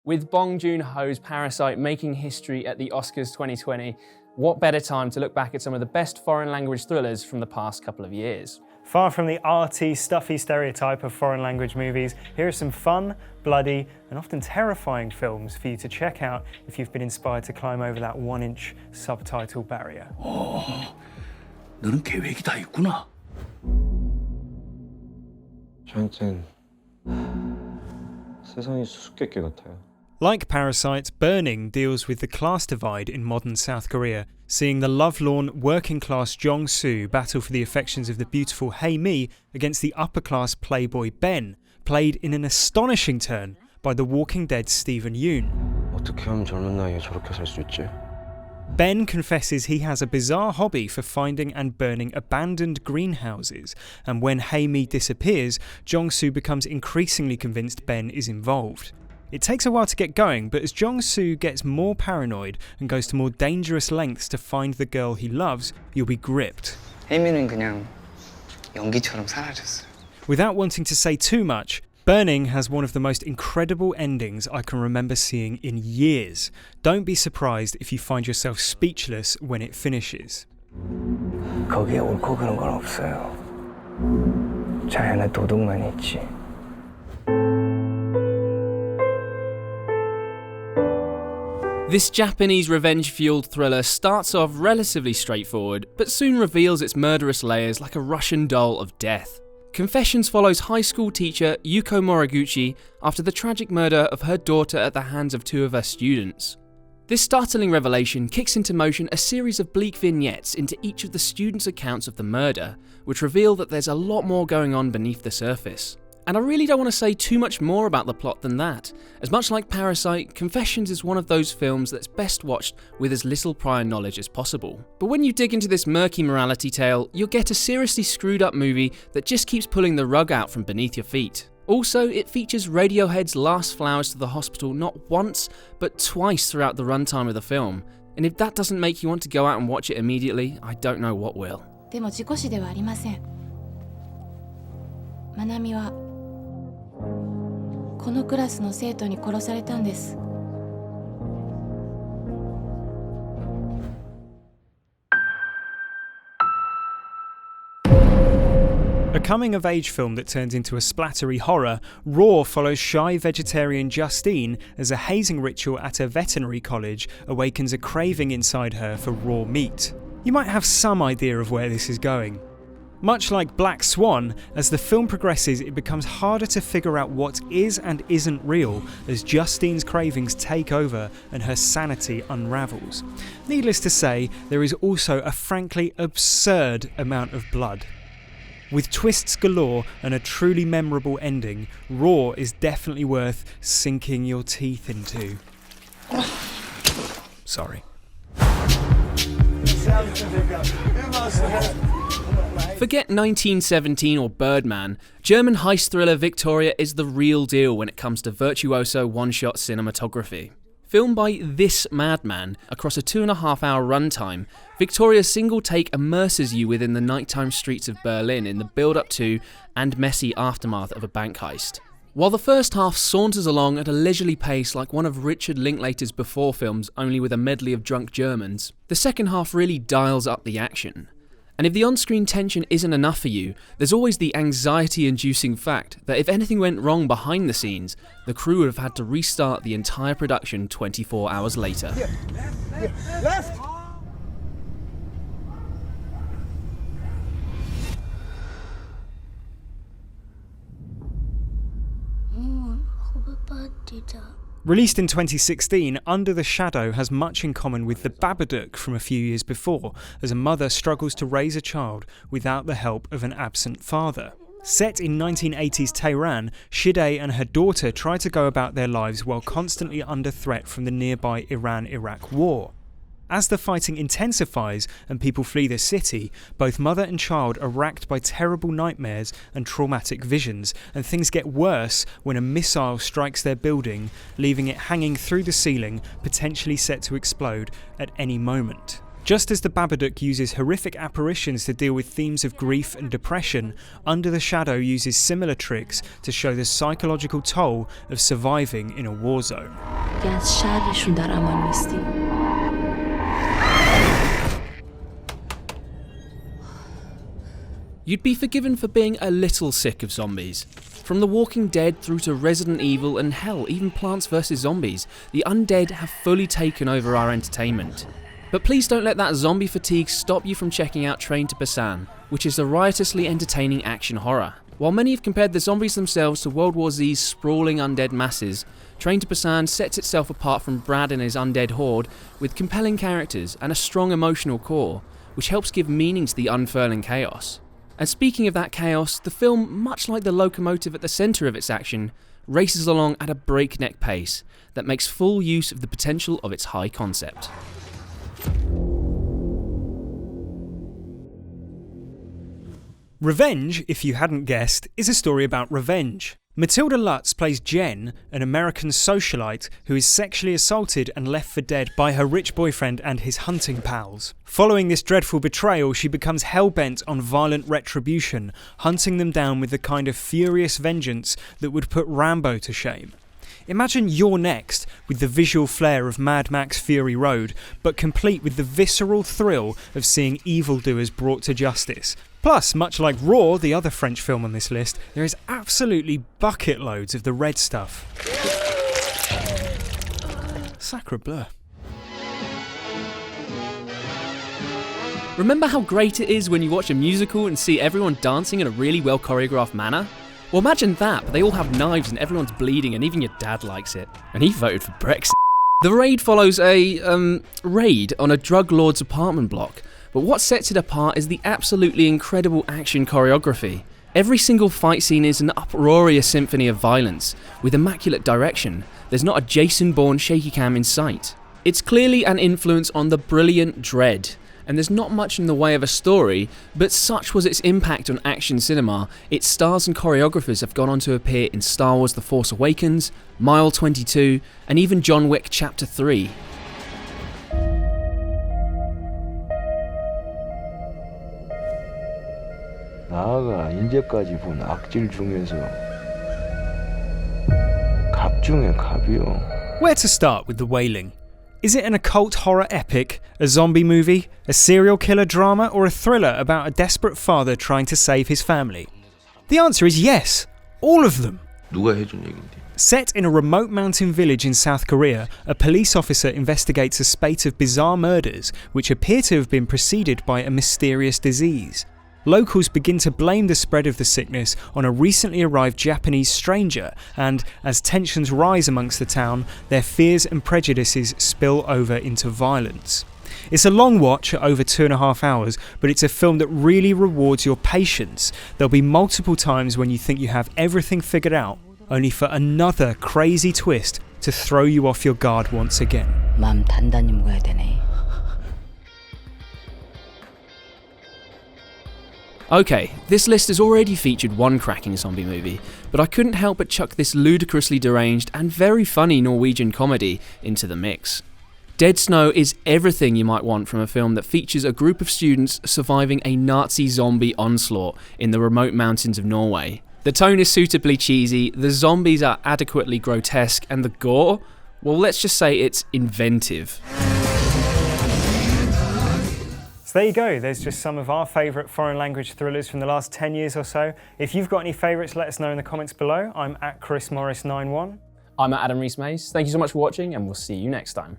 With Bong Joon-Ho's Parasite making history at the Oscars 2020, what better time to look back at some of the best foreign language thrillers from the past couple of years. Far from the arty, stuffy stereotype of foreign language movies, here are some fun, bloody, and often terrifying films for you to check out if you've been inspired to climb over that 1-inch subtitle barrier. 너는 계획이 다 있구나. 저한텐 세상이 수수께끼 같아요. Like Parasite, Burning deals with the class divide in modern South Korea, seeing the lovelorn, working-class Jong-soo battle for the affections of the beautiful Hae-mi against the upper-class playboy Ben, played in an astonishing turn by The Walking Dead's Stephen Yeun. 어떻게 하면 젊은 나이에 저렇게 살 수 있지? Ben confesses he has a bizarre hobby for finding and burning abandoned greenhouses, and when Hae-mi disappears, Jong-soo becomes increasingly convinced Ben is involved. It takes a while to get going, but as Jong-soo gets more paranoid and goes to more dangerous lengths to find the girl he loves, you'll be gripped. 혜미는 그냥 연기처럼 사라졌어요. Without wanting to say too much, Burning has one of the most incredible endings I can remember seeing in years. Don't be surprised if you find yourself speechless when it finishes. 거기에 옳고 그런 건 없어요. 자연의 도둑만 있지. This Japanese revenge-fueled thriller starts off relatively straightforward, but soon reveals its murderous layers like a Russian doll of death. Confessions follows high school teacher Yuko Moriguchi after the tragic murder of her daughter at the hands of two of her students. This startling revelation kicks into motion a series of bleak vignettes into each of the students' accounts of the murder, which reveal that there's a lot more going on beneath the surface. And I really don't want to say too much more about the plot than that, as much like Parasite, Confessions is one of those films that's best watched with as little prior knowledge as possible. But when you dig into this murky morality tale, you'll get a seriously screwed up movie that just keeps pulling the rug out from beneath your feet. Also, it features Radiohead's Last Flowers to the Hospital not once, but twice throughout the runtime of the film. And if that doesn't make you want to go out and watch it immediately, I don't know what will. でも事故死ではありません。まなみはこのクラスの生徒に殺されたんです。A coming-of-age film that turns into a splattery horror, Raw follows shy vegetarian Justine as a hazing ritual at a veterinary college awakens a craving inside her for raw meat. You might have some idea of where this is going. Much like Black Swan, as the film progresses it becomes harder to figure out what is and isn't real as Justine's cravings take over and her sanity unravels. Needless to say, there is also a frankly absurd amount of blood. With twists galore and a truly memorable ending, Raw is definitely worth sinking your teeth into. Sorry. Forget 1917 or Birdman, German heist thriller Victoria is the real deal when it comes to virtuoso one-shot cinematography. Filmed by this madman across a 2.5-hour runtime, Victoria's single take immerses you within the nighttime streets of Berlin in the build-up to and messy aftermath of a bank heist. While the first half saunters along at a leisurely pace like one of Richard Linklater's before films only with a medley of drunk Germans, the second half really dials up the action. And if the on-screen tension isn't enough for you, there's always the anxiety-inducing fact that if anything went wrong behind the scenes, the crew would have had to restart the entire production 24 hours later. Left! Released in 2016, Under the Shadow has much in common with The Babadook from a few years before, as a mother struggles to raise a child without the help of an absent father. Set in 1980s Tehran, Shide and her daughter try to go about their lives while constantly under threat from the nearby Iran-Iraq war. As the fighting intensifies and people flee the city, both mother and child are racked by terrible nightmares and traumatic visions, and things get worse when a missile strikes their building, leaving it hanging through the ceiling, potentially set to explode at any moment. Just as the Babadook uses horrific apparitions to deal with themes of grief and depression, Under the Shadow uses similar tricks to show the psychological toll of surviving in a war zone. You'd be forgiven for being a little sick of zombies. From The Walking Dead through to Resident Evil and hell, even Plants vs Zombies, the undead have fully taken over our entertainment. But please don't let that zombie fatigue stop you from checking out Train to Busan, which is a riotously entertaining action horror. While many have compared the zombies themselves to World War Z's sprawling undead masses, Train to Busan sets itself apart from Brad and his undead horde with compelling characters and a strong emotional core, which helps give meaning to the unfurling chaos. And speaking of that chaos, the film, much like the locomotive at the centre of its action, races along at a breakneck pace that makes full use of the potential of its high concept. Revenge, if you hadn't guessed, is a story about revenge. Matilda Lutz plays Jen, an American socialite who is sexually assaulted and left for dead by her rich boyfriend and his hunting pals. Following this dreadful betrayal, she becomes hell-bent on violent retribution, hunting them down with the kind of furious vengeance that would put Rambo to shame. Imagine You're Next with the visual flair of Mad Max Fury Road, but complete with the visceral thrill of seeing evildoers brought to justice. Plus, much like Raw, the other French film on this list, there is absolutely bucket loads of the red stuff. Sacre bleu. Remember how great it is when you watch a musical and see everyone dancing in a really well choreographed manner? Well, imagine that, but they all have knives and everyone's bleeding and even your dad likes it. And he voted for Brexit. The Raid follows a raid on a drug lord's apartment block. But what sets it apart is the absolutely incredible action choreography. Every single fight scene is an uproarious symphony of violence, with immaculate direction. There's not a Jason Bourne shaky cam in sight. It's clearly an influence on the brilliant Dread, and there's not much in the way of a story, but such was its impact on action cinema, its stars and choreographers have gone on to appear in Star Wars The Force Awakens, Mile 22, and even John Wick Chapter 3. 나아가 이제까지 본 악질 중에서 갑 중에 갑이요. Where to start with The Wailing? Is it an occult horror epic, a zombie movie, a serial killer drama, or a thriller about a desperate father trying to save his family? The answer is yes, all of them. 누가 해준 얘긴데? Set in a remote mountain village in South Korea, a police officer investigates a spate of bizarre murders which appear to have been preceded by a mysterious disease. Locals begin to blame the spread of the sickness on a recently arrived Japanese stranger, and as tensions rise amongst the town, their fears and prejudices spill over into violence. It's a long watch at over 2.5 hours, but it's a film that really rewards your patience. There'll be multiple times when you think you have everything figured out, only for another crazy twist to throw you off your guard once again. 마음 단단히 먹어야 되네. Okay, this list has already featured one cracking zombie movie, but I couldn't help but chuck this ludicrously deranged and very funny Norwegian comedy into the mix. Dead Snow is everything you might want from a film that features a group of students surviving a Nazi zombie onslaught in the remote mountains of Norway. The tone is suitably cheesy, the zombies are adequately grotesque, and the gore, well, let's just say it's inventive. So there you go, there's just some of our favourite foreign language thrillers from the last 10 years or so. If you've got any favourites, let us know in the comments below. I'm at ChrisMorris91. I'm at Adam Rees-Mays. Thank you so much for watching, and we'll see you next time.